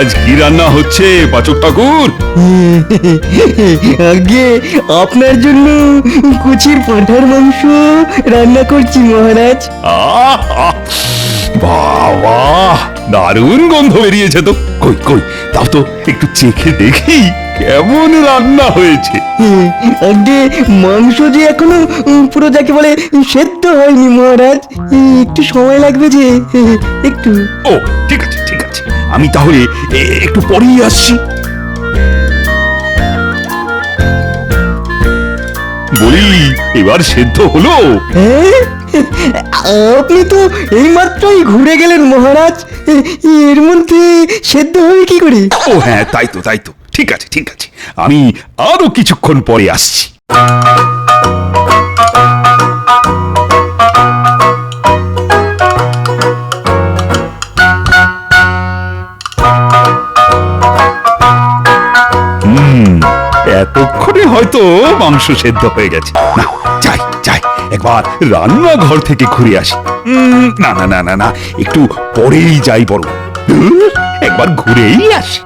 আজ কি রান্না হচ্ছে পাচক ঠাকুর? আগে আপনার জন্য কুচির পাঁঠার মাংস রান্না করছি মহারাজ। আহ বাবা, দারুণ গন্ধ বেরিয়েছে তো। কই কই তাও তো একটু চেখে দেখি কেমন রান্না হয়েছে। আগে মাংস যে এখনো পুরো যাকে বলে সেদ্ধ হয়নি মহারাজ, একটু সময় লাগবে যে, একটু। ও ঠিক আছে ঠিক আছে, আমি তাহলে একটু পরেই আসছি। বলি, এবার সেদ্ধ হলো? হ্যাঁ, আপনি তো এইমাত্রই ঘুরে গেলেন মহারাজ, এর মধ্যে সেদ্ধ হবে কি করে? ও হ্যাঁ, তাই তো তাই তো, ঠিক আছে ঠিক আছে, আমি আরো কিছুক্ষণ পরে আসছি। এতক্ষণে হয়তো মাংস সেদ্ধ হয়ে গেছে। না, যাই যাই, একবার রান্নাঘর থেকে ঘুরে আসি। না না না না না, একটু পরেই যাই বরং। একবার ঘুরেই আসি।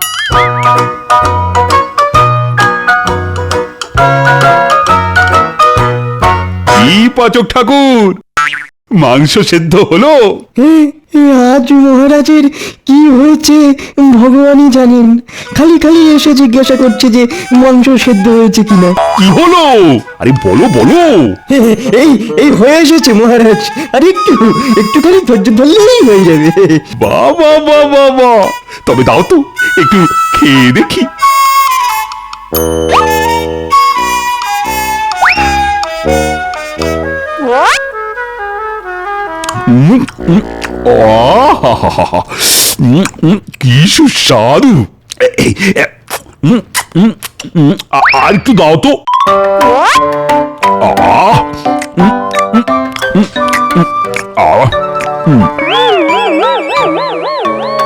কি পাচক ঠাকুর, মাংস সেদ্ধ হলো? আজ মহারাজের কি হয়েছে ভগবানই জানেন, খালি খালি এসে জিজ্ঞাসা করছে যে মাংস সেদ্ধ হয়েছে কিনা। কি হলো? আরে বলো বলো। এই এই হয়ে এসেছে মহারাজ, আর একটুখানি ধৈর্য ধরলেই হয়ে যাবে। বাবা বাবা বাবা, তবে দাও তো একটু খেয়ে দেখি। কি সুস্বাদু। আর একটু দাও তো।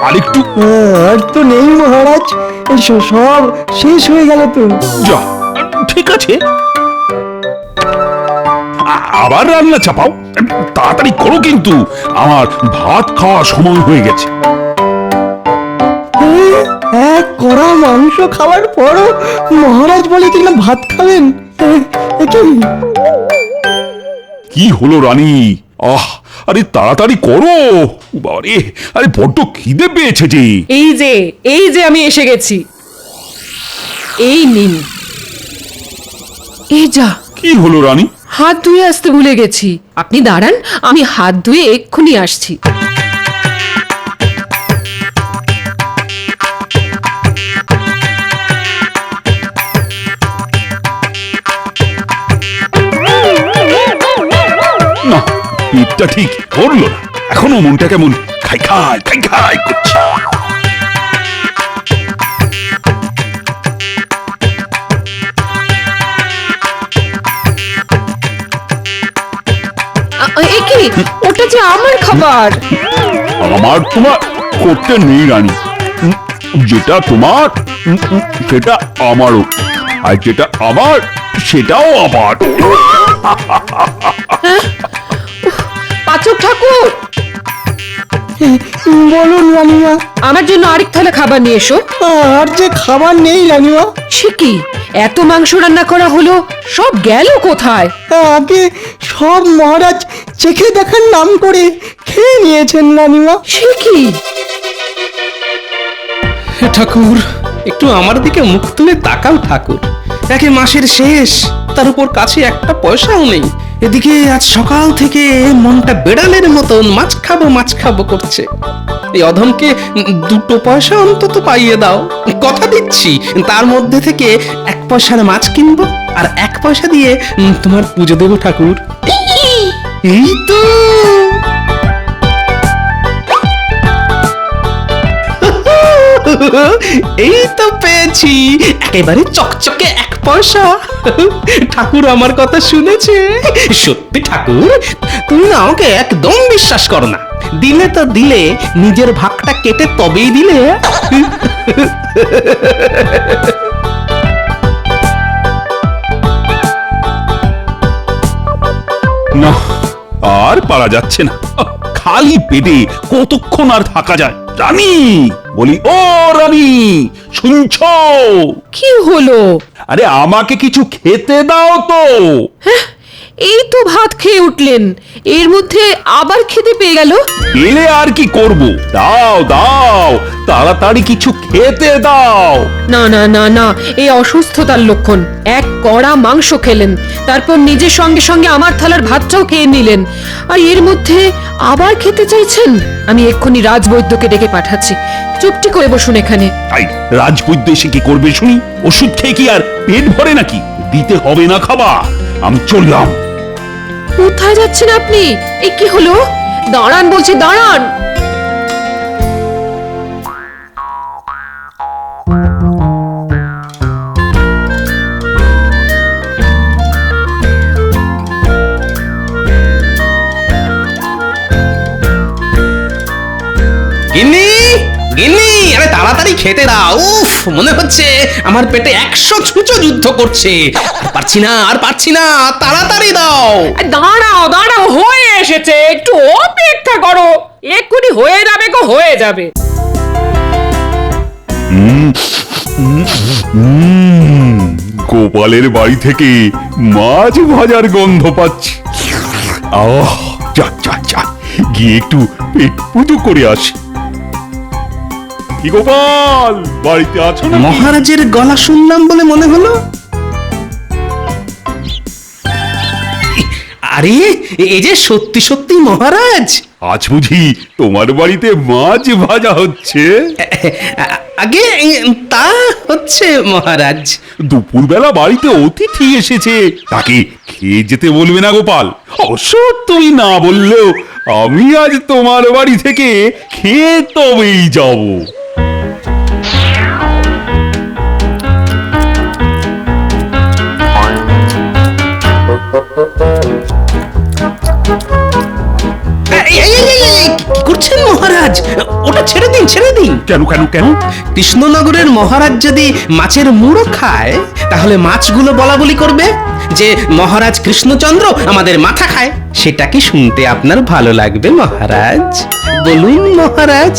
আরেকটু। আর তো নেই মহারাজ, সব শেষ হয়ে গেল তো। যা, ঠিক আছে, আবার রান্না চাপাও, তাড়াতাড়ি করো কিন্তু, আমার ভাত খাওয়ার সময় হয়ে গেছে। এক কড়া মাংস খাওয়ার পরও মহারাজ বলে কিনা ভাত খাবেন। কি হলো রানী? আরে তাড়াতাড়ি করো বাবারে, আরে বড্ড খিদে পেয়েছে যে। এই যে আমি এসে গেছি, এই নিন। এই যা, কি হলো রানী? হাত ধুয়ে আসতে ভুলে গেছি। আপনি দাঁড়ান, আমি হাত ধুয়ে এক্ষুনি আসছি। না, পেটটা ঠিক করলো না, এখনো মনটা কেমন খাই খাই খাই খাই করছে। কি, ওটা যে আমার খাবার। আমার তোমার করতে নেই রানী, যেটা তোমার সেটা আমারও, আর যেটা আমার সেটাও আমার। পাচক ঠাকুর, বলুন রানীমা। আমার জন্য আরেক থালা খাবার নিয়ে এসো। আর যে খাবার নেই রানীমা। সে কি, এত মাংস রান্না করা হলো, সব গেল কোথায়? আগে সব মহারাজ চেখে দেখার নাম করে খেয়ে নিয়েছেন রানীমা। সে কি? ঠাকুর, একটু আমার দিকে মুখ তুলে তাকাও ঠাকুর। একে মাসের শেষ, তার উপর কাছে একটা পয়সাও নেই। এদিকে আজ সকাল থেকে মনটা বেড়ালের মতন মাছ খাবো করছে। এই অধমকে দুটো পয়সা অন্তত পাইয়ে দাও, কথা দিচ্ছি তার মধ্যে থেকে 1 পয়সার মাছ কিনবো, আর 1 পয়সা দিয়ে তোমার পুজো দেবো ঠাকুর। এই তো এই তো পেয়েছি, একেবারে চকচকে 1 পয়সা। ঠাকুর আমার কথা শুনেছে। সত্যি ঠাকুর, তুমি না আমাকে একদম বিশ্বাস করো না। দিলে তো দিলে, নিজের ভাগটা কেটে তবেই দিলে। না, আর পারা যাচ্ছে না, খালি পেটে কতক্ষণ আর থাকা যায়। রানী বলি ও রানী, শুনছো? কি হলো? আরে আমাকে কিছু খেতে দাও তো। এই তো ভাত খেয়ে উঠলেন, এর মধ্যে আবার খেতে পেয়ে গেল। পেলে আর কি করব, দাও দাও, তাড়াতাড়ি কিছু খেতে দাও। না না না না, এই অসুস্থতার লক্ষণ। এক কড়া মাংস খেলেন, তারপর নিজের সঙ্গে সঙ্গে আমার থালার ভাতটাও খেয়ে নিলেন, আর এর মধ্যে আবার খেতে চাইছেন। আমি এক্ষুনি রাজবৈদ্যকে ডেকে পাঠাচ্ছি, চুপটি করে বসুন এখানে। তাই রাজবৈদ্য এসে কি করবে শুনি? ওষুধ খেয়ে কি আর পেট ভরে নাকি? দিতে হবে না খাবার, আমি চললাম। কোথায় যাচ্ছেন আপনি? এই কি হলো? দাঁড়ান বলছি, দাঁড়ান। গিন্নি, গিন্নি, আরে তাড়াতাড়ি খেতে দাও। উফ, মনে হচ্ছে আমার পেটে 100 ছুঁচো যুদ্ধ করছে। আর পারছি না, আর পারছি না, তাড়াতাড়ি দাও। দাঁড়াও দাঁড়াও, হয়ে এসেছে, একটু অপেক্ষা করো, এক্ষুনি হয়ে যাবে গো, হয়ে যাবে। গোপালের বাড়ি থেকে মাছ ভাজার গন্ধ পাচ্ছি। আহ, যা যা যা, গিয়ে একটু পেট পুজো করে আসি। কি গোপাল, বাড়িতে আছো না? মহারাজের গলা শুনলাম বলে মনে হলো। আরে, এই যে সত্যি সত্যি মহারাজ। আজ বুঝি তোমার বাড়িতে মাছ ভাজা হচ্ছে? আগে তা হচ্ছে মহারাজ। দুপুরবেলা বাড়িতে অতিথি এসেছে, তাকে খেয়ে যেতে বলবে না গোপাল? অবশ্য তুমি না বললেও আমি আজ তোমার বাড়ি থেকে খেয়ে তবেই যাব। কি করছেন মহারাজ? ওটা ছেড়ে দিন, ছেড়ে দিন। কেন কেন কেন? কৃষ্ণনগরের মহারাজ যদি মাছের মুড়ো খায়, তাহলে মাছগুলো বলা বলি করবে যে মহারাজ কৃষ্ণচন্দ্র আমাদের মাথা খায়। সেটা কি শুনতে আপনার ভালো লাগবে মহারাজ? বলুন মহারাজ,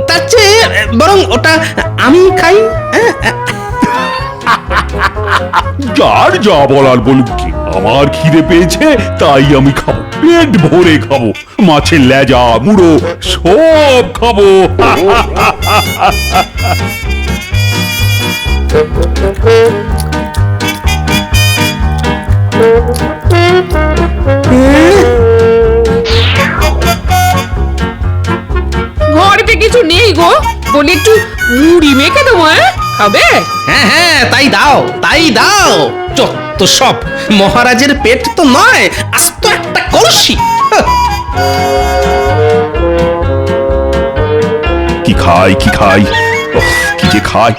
তার চেয়ে বরং ওটা আমি খাই। যার যা বলার বলুক, কি আমার খিদে পেয়েছে তাই আমি খাবো, পেট ভরে খাবো, মাছের লেজা মুড়ো সব খাবো। ঘরেতে কিছু নেই গো, বলি একটু মুড়ি মেখে দেবো, খাবে? হ্যাঁ হ্যাঁ, তাই দাও, তাই দাও। যত সব, মহারাজের পেট তো নয়, আস্ত একটা কলসি। কি খাই কি খাই, উফ, কি যে খাই।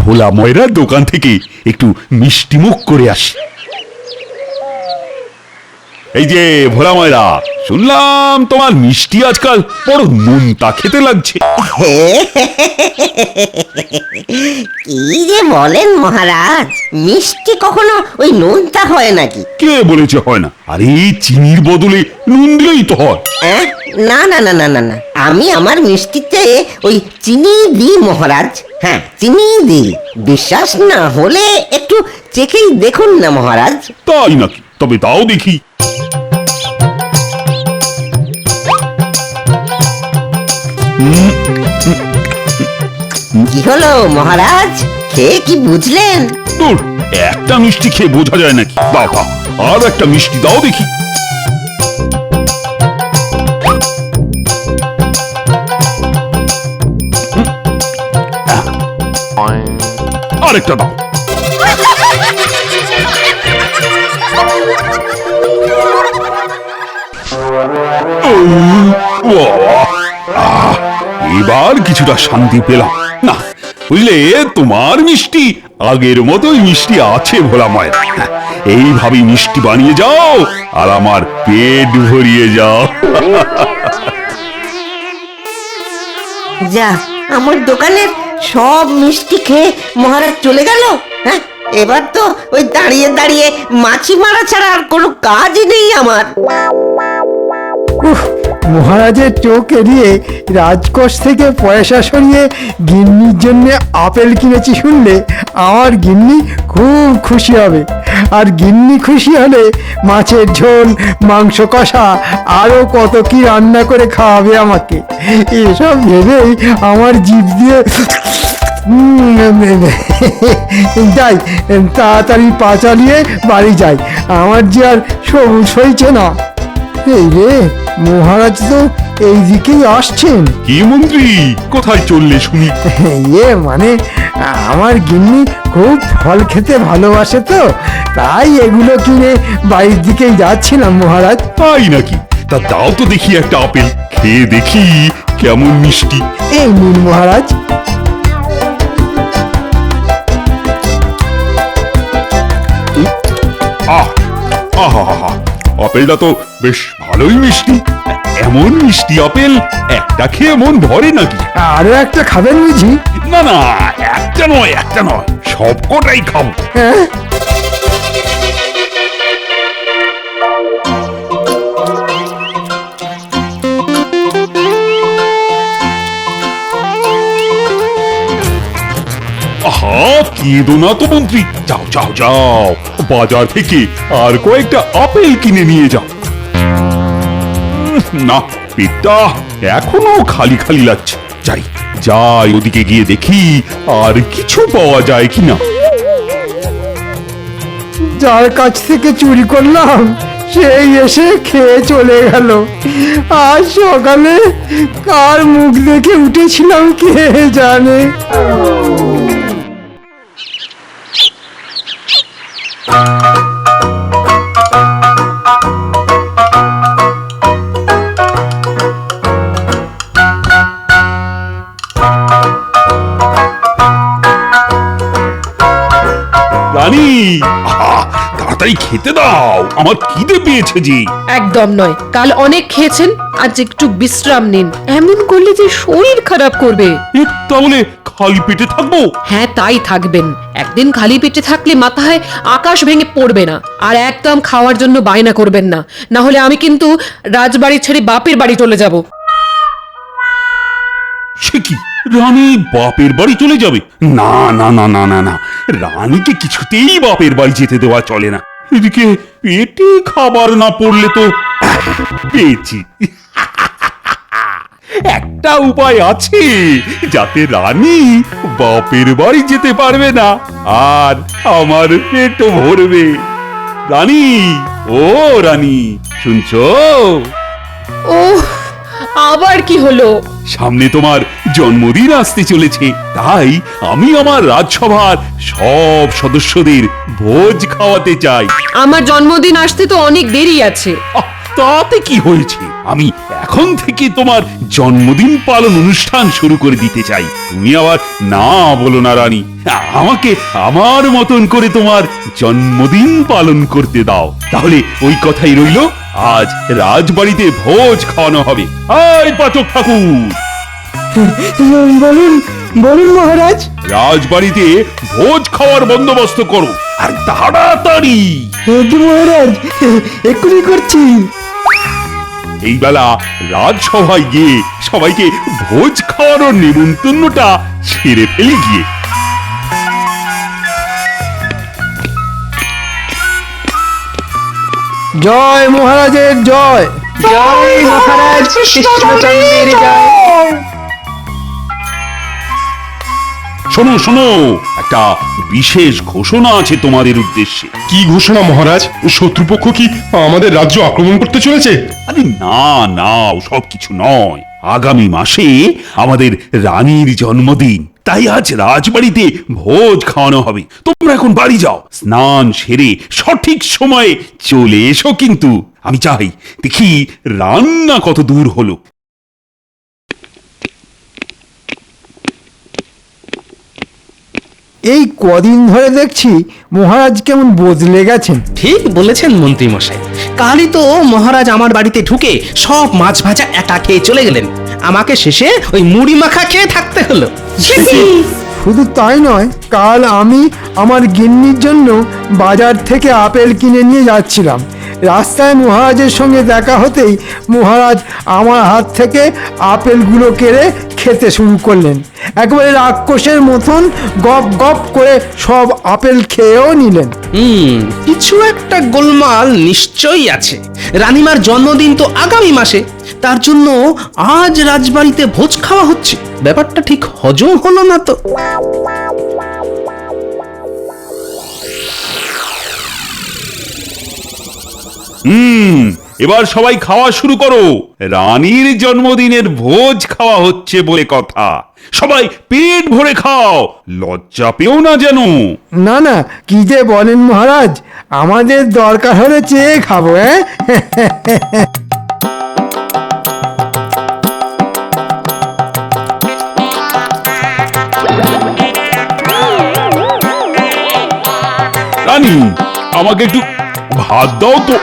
ভোলা ময়রার দোকান থেকে একটু মিষ্টি মুখ করে আসি। এই যে ভোলা ময়রা, শুনলাম তোমার মিষ্টি আজকাল বড় নোনতা খেতে লাগছে। কি যে বলেন মহারাজ, মিষ্টি কখনো ওই নোনতা হয় নাকি? কে বলেছে হয় না? আরে চিনির বদলে নুন দিলেই তো হয়। না না না না না না, আমি আমার মিষ্টিতে ওই চিনি দিই মহারাজ। হ্যাঁ, চিনি দিই। বিশ্বাস না হলে একটু চেখেই দেখুন না মহারাজ। তাই নাকি? তবে তাও দেখি। কি হলো মহারাজ, খেয়ে কি বুঝলেন? দূর, একটা মিষ্টি খেয়ে বোঝা যায় নাকি? বাবা, আর একটা মিষ্টি দাও দেখি। আরেকটা দাও। এবার কিছুটা শান্তি পেলাম। না বুঝলে, তোমার মিষ্টি আগের মতোই মিষ্টি আছে ভোলা ময়রা। এইভাবে মিষ্টি বানিয়ে যাও আর আমার পেট ভরিয়ে যাও। যা, আমার দোকানের সব মিষ্টি খেয়ে মহারাজ চলে গেল। হ্যাঁ, এবার তো ওই দাঁড়িয়ে দাঁড়িয়ে মাছি মারা ছাড়া আর কোনো কাজই নেই আমার। উফ, মহারাজের চোখ এড়িয়ে রাজকোষ থেকে পয়সা সরিয়ে গিন্নির জন্য আপেল কিনেছি শুনলে আমার গিন্নি খুব খুশি হবে। আর গিন্নি খুশি হলে মাছের ঝোল, মাংস কষা, আরো কত কি রান্না করে খাওয়াবে আমাকে। এসব ভেবেই আমার জিভ দিয়ে যাই, তাড়াতাড়ি পা চালিয়ে বাড়ি যাই, আমার যে আর সবুজ হয়েছে না। এই রে, মহারাজ তো এই দিকেই আসছেন। কি মন্ত্রী, কোথায় চললে শুনি? মানে আমার গিন্নি খুব ফল খেতে ভালোবাসে তো, তাই এগুলো কিনে বাড়ির দিকেই যাচ্ছিলাম মহারাজ। তাই নাকি? তা দাও তো দেখি একটা আপেল, খেয়ে দেখি কেমন মিষ্টি। এই নিন মহারাজ। আহ আহা হা, আপেলটা তো বেশ ভালোই মিষ্টি। এমন মিষ্টি আপেল একটা খেয়ে মন ভরে নাকি? আরো একটা খাবেন বুঝি? না না, একটা নয় একটা নয়, সবকটাই খাবো। হ্যাঁ, আহা, কেঁদো না তো মন্ত্রী, যাও যাও যাও, বাজার থেকে আর কয়েকটা আপেল কিনে নিয়ে যাও। না, পেটটা এখনো খালি খালি লাগছে। যাই যাই, ওদিকে গিয়ে দেখি আর কিছু পাওয়া যায় কিনা। যার কাছ থেকে চুরি করলাম সেই এসে খেয়ে চলে গেল। আজ সকালে কার মুখ দেখে উঠেছিলাম কে জানে। রানী, আহা, তাড়াতাড়ি খেতে দাও, আমার খিদে পেয়েছে যে। একদম নয়, কাল অনেক খেয়েছেন, আজ একটু বিশ্রাম নিন। এমন করলে যে শরীর খারাপ করবে। তাহলে খালি পেটে থাকবো? হ্যাঁ, তাই থাকবেন। একদিন খালি পেটে থাকলে মাথায় আকাশ ভেঙে পড়বে না। আর একদম খাওয়ার জন্য বায়না করবেন না, না হলে আমি কিন্তু রাজবাড়ি ছেড়ে বাপের বাড়ি চলে যাব। সে কি, রানী বাপের বাড়ি চলে যাবে? না না না না না না, রানীকে কিছুতেই বাপের বাড়ি যেতে দেওয়া চলে না। এদিকে পেটে খাবার না পড়লে তো পেয়েছি। একটা উপায় আছে যাতে রানী বাপের বাড়ি যেতে পারবে না আর আমার পেটও ভরবে। রানী, ও রানী, শুনছো? ওহ, আবার কি হলো? সামনে তোমার জন্মদিন আসতে চলেছে, তাই আমি আমার রাজসভার সব সদস্যদের ভোজ খাওয়াতে চাই। আমার জন্মদিন আসতে তো অনেক দেরি আছে। আহ, তাতে কি হয়েছে? আমি এখন থেকে তোমার জন্মদিন পালন অনুষ্ঠান শুরু করে দিতে চাই। তুমি আবার না বলো না রানী, আমাকে আমার মতন করে তোমার জন্মদিন পালন করতে দাও। তাহলে ওই কথাই রইল, আজ রাজবাড়িতে ভোজ খাওয়ানো হবে। আয় পাচক ঠাকুর, বলুন বলুন মহারাজ। রাজবাড়িতে ভোজ খাওয়ার বন্দোবস্ত করো, আর তাড়াতাড়ি। কি মহারাজ, এক্ষুনি করছি। এই বেলা রাজসভায় গিয়ে সবাইকে ভোজ খাওয়ানোর নিমন্ত্রণটা ছেড়ে ফেলে গিয়ে। জয় মহারাজের জয়। জয় মহারাজ কৃষ্ণচন্দ্রের জয়। শোনো শোনো, একটা বিশেষ ঘোষণা আছে তোমাদের উদ্দেশ্যে। কি ঘোষণা মহারাজ? শত্রুপক্ষ কি আমাদের রাজ্য আক্রমণ করতে চলেছে? আরে না না, সব কিছু নয়। আগামী মাসে আমাদের রানীর জন্মদিন, তাই আজ রাজবাড়িতে ভোজ খাওয়ানো হবে। তোমরা এখন বাড়ি যাও, স্নান সেরে সঠিক সময়ে চলে এসো। কিন্তু আমি চাই দেখি রান্না কত দূর হলো। এই কদিন ধরে দেখছি মহারাজ কেমন বদলে গেছেন। ঠিক বলেছেন মন্ত্রী মশাই, কালই তো মহারাজ আমার বাড়িতে ঢুকে সব মাছ ভাজা একা খেয়ে চলে গেলেন। আমাকে শেষে ওই মুড়ি মাখা খেয়ে থাকতে হলো। শুধু তাই নয়, কাল আমি আমার গিন্নির জন্য বাজার থেকে আপেল কিনে নিয়ে যাচ্ছিলাম। রাস্তায় মহারাজের সঙ্গে দেখা হতেই মহারাজ আমার হাত থেকে আপেলগুলো কেড়ে খেতে শুরু করলেন। একেবারে রাক্ষসের মতন গপ গপ করে সব আপেল খেয়েও নিলেন। কিছু একটা গোলমাল নিশ্চয়ই আছে। রানীমার জন্মদিন তো আগামী মাসে, তার জন্য আজ রাজবাড়িতে ভোজ খাওয়া হচ্ছে। ব্যাপারটা ঠিক হজম হলো না তো। এবার সবাই খাওয়া শুরু করো। রানীর জন্মদিনের ভোজ খাওয়া হচ্ছে বলে কথা। সবাই পেট ভরে খাও, লজ্জা পেও না যেন। না না, কি যে বলেন মহারাজ, আমাদের দরকার হলে চেয়ে খাবো। রানী, আমাকে একটু ভাত দাও তো।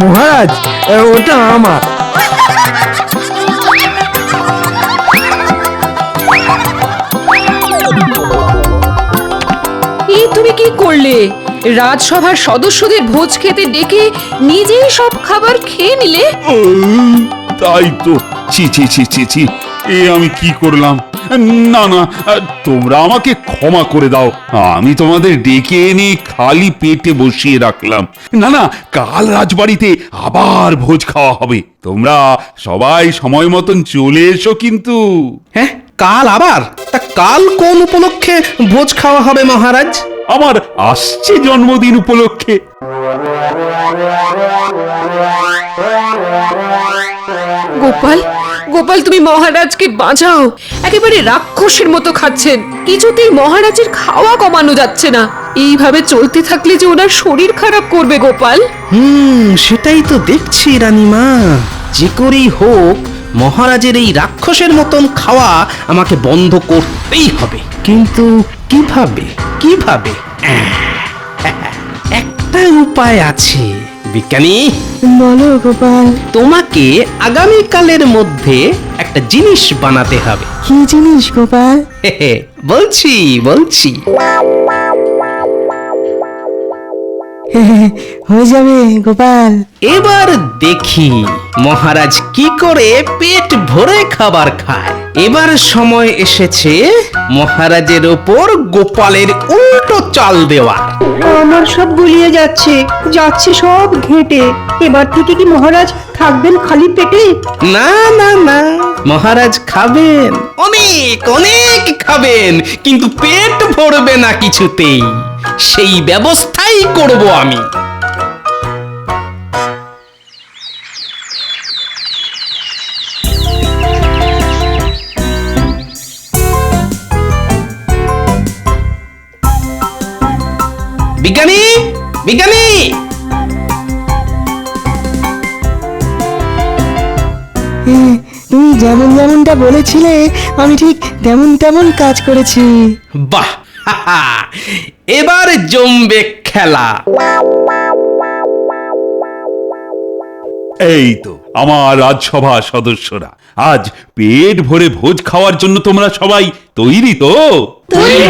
মহারাজ, ওটা আমার। এই তুমি কি করলে? রাজসভার সদস্যদের ভোজ খেতে ডেকে নিজেই সব খাবার খেয়ে নিলে। তাই তো, ছি ছি ছি ছি ছি, এ আমি কি করলাম? না না, তোমরা আমাকে ক্ষমা করে দাও। আমি তোমাদের ডেকে এনে খালি পেটে বসিয়ে রাখলাম। না না, কাল রাজবাড়িতে আবার ভোজ খাওয়া হবে। তোমরা সবাই সময় মতন চলে এসো কিন্তু। হ্যাঁ, কাল আবার? তা কাল কোন উপলক্ষে ভোজ খাওয়া হবে মহারাজ? আমার আসছে জন্মদিন উপলক্ষে। গোপাল, গোপাল, তুমি মহারাজকে বাঁচাও। একেবারে রাক্ষসের মতো খাচ্ছেন, কিছুতেই মহারাজের খাওয়া কমানো যাচ্ছে না। এইভাবে চলতে থাকলে যে ওনার শরীর খারাপ করবে গোপাল। সেটাই তো দেখছি রানীমা। যে করেই হোক মহারাজের এই রাক্ষসের মতন খাওয়া আমাকে বন্ধ করতেই হবে। কিন্তু কিভাবে কিভাবে? একটা উপায় আছে। বিজ্ঞানী, বলো গোপাল। তোমাকে আগামীকালের মধ্যে একটা জিনিস বানাতে হবে। কি জিনিস গোপাল? বলছি বলছি হয়ে যাবে গোপাল। এবার দেখি মহারাজ কি করে পেট ভরে খাবার খায়। এবার সময় এসেছে মহারাজের ওপর গোপালের উল্টো চাল দেওয়া। আমার সব গুলিয়ে যাচ্ছে, যাচ্ছে সব ঘেঁটে। এবার থেকে কি মহারাজ থাকবেন খালি পেটে? না না না, মহারাজ খাবেন, অনেক অনেক খাবেন, কিন্তু পেট ভরবে না কিছুতেই। সেই ব্যবস্থাই করব আমি। বিজ্ঞানী, বিজ্ঞানী, তুমি যেমন যেমনটা বলেছিলে আমি ঠিক তেমন তেমন কাজ করেছি। বাহ, এবার জমবে খেলা। এই তো আমার রাজসভা সদস্যরা, আজ পেট ভরে ভোজ খাওয়ার জন্য তোমরা সবাই তৈরি তো?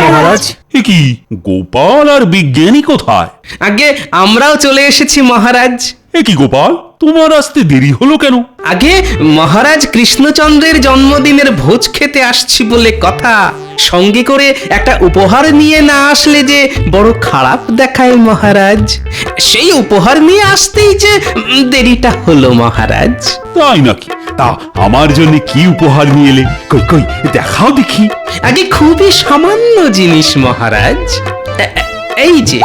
মহারাজ, এ কি, গোপাল আর বিজ্ঞানী কোথায়? আগে আমরাও চলে এসেছি মহারাজ। এ কি গোপাল, তোমার আসতে দেরি হলো কেন? আগে মহারাজ কৃষ্ণচন্দ্রের জন্মদিনের ভোজ খেতে আসছি বলে কথা। সঙ্গে করে একটা উপহার নিয়ে না আসলে যে বড় খারাপ দেখায় মহারাজ। সেই উপহার নিয়ে আসতেই যে দেরিটা হলো মহারাজ। তাই নাকি? তা আমার জন্য কি উপহার নিয়ে এলে? কই কই দেখাও দেখি। আগে খুবই সামান্য জিনিস মহারাজ। এই যে,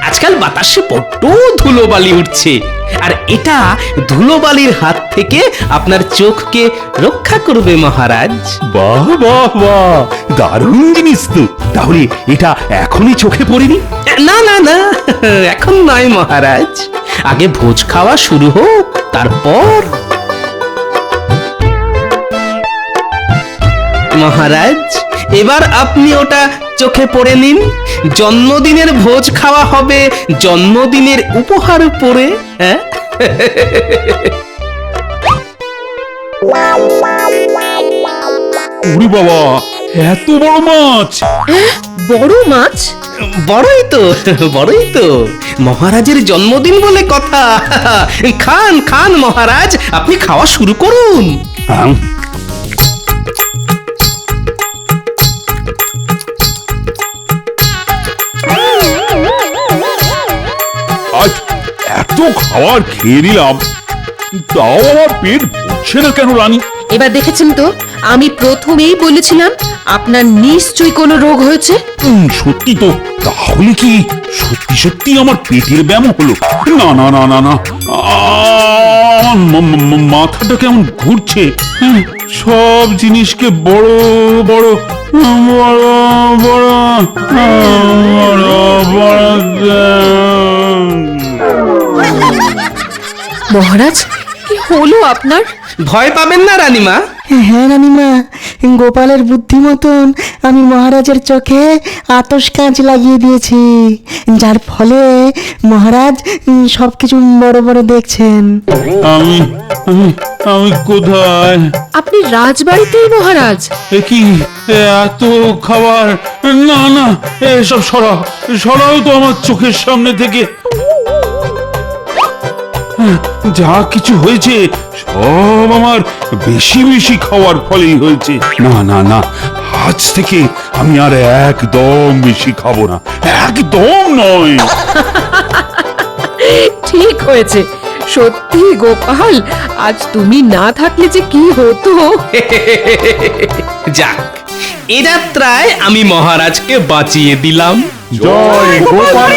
আজকাল বাতাসে বড্ড ধুলোবালি উঠছে, আর এটা ধুলোবালির হাত থেকে আপনার চোখকে রক্ষা করবে মহারাজ। বাহ বাহ বাহ, দারুণ জিনিস তো। তাহলে এটা এখনই চোখে পড়েনি? না না না, এখন নয় মহারাজ, আগে ভোজ খাওয়া শুরু হোক, তারপর। মহারাজ, এবার আপনি ওটা চোখে পড়ে নিন। জন্মদিনের ভোজ খাওয়া হবে জন্মদিনের উপহার পরে, হ্যাঁ? ওরে বাবা, এত বড় মাছ! বড় মাছ? বড়ই তো মহারাজের জন্মদিন বলে কথা। খান খান মহারাজ, আপনি খাওয়া শুরু করুন। আম, আজ এত খাবার খেয়ে নিলাম, তাও আমার পেট ভরছে না কেন রানী? এবার দেখেছেন তো, আমি প্রথমেই বলেছিলাম আপনার নিশ্চয়ই কোনো রোগ হয়েছে। সত্যি তো, তাহলে কি সত্যি সত্যি আমার পেটের ব্যায়াম হলো? না না না না না, আমার মাথাটা কেমন ঘুরছে। সব জিনিসকে বড় বড় বড় বড় বড় বড়। মহারাজ, কি হলো আপনার? ভয় পাবেন না রানীমা। হ্যাঁ রানীমা, গোপালের বুদ্ধি মতন আমি মহারাজের চোখে আতশ কাঁচ লাগিয়ে দিয়েছি, যার ফলে মহারাজ সবকিছু বড় বড় দেখছেন। আমি আমি আমি কোথায়? আপনি রাজবাড়িতেই মহারাজ। এ কি এত খাবার? না না, এসব সরাও সরাও তো আমার চোখের সামনে থেকে। যা কিছু হয়েছে সব আমার বেশি বেশি খাওয়ার ফলেই হয়েছে। না না না, আজ থেকে আমি আর একদম বেশি খাবো না, একদম নয়। ঠিক হয়েছে। সত্যি গোপাল, আজ তুমি না থাকলে যে কি হতো। যাক, এ যাত্রায় আমি মহারাজকে বাঁচিয়ে দিলাম। জয় গোপাল।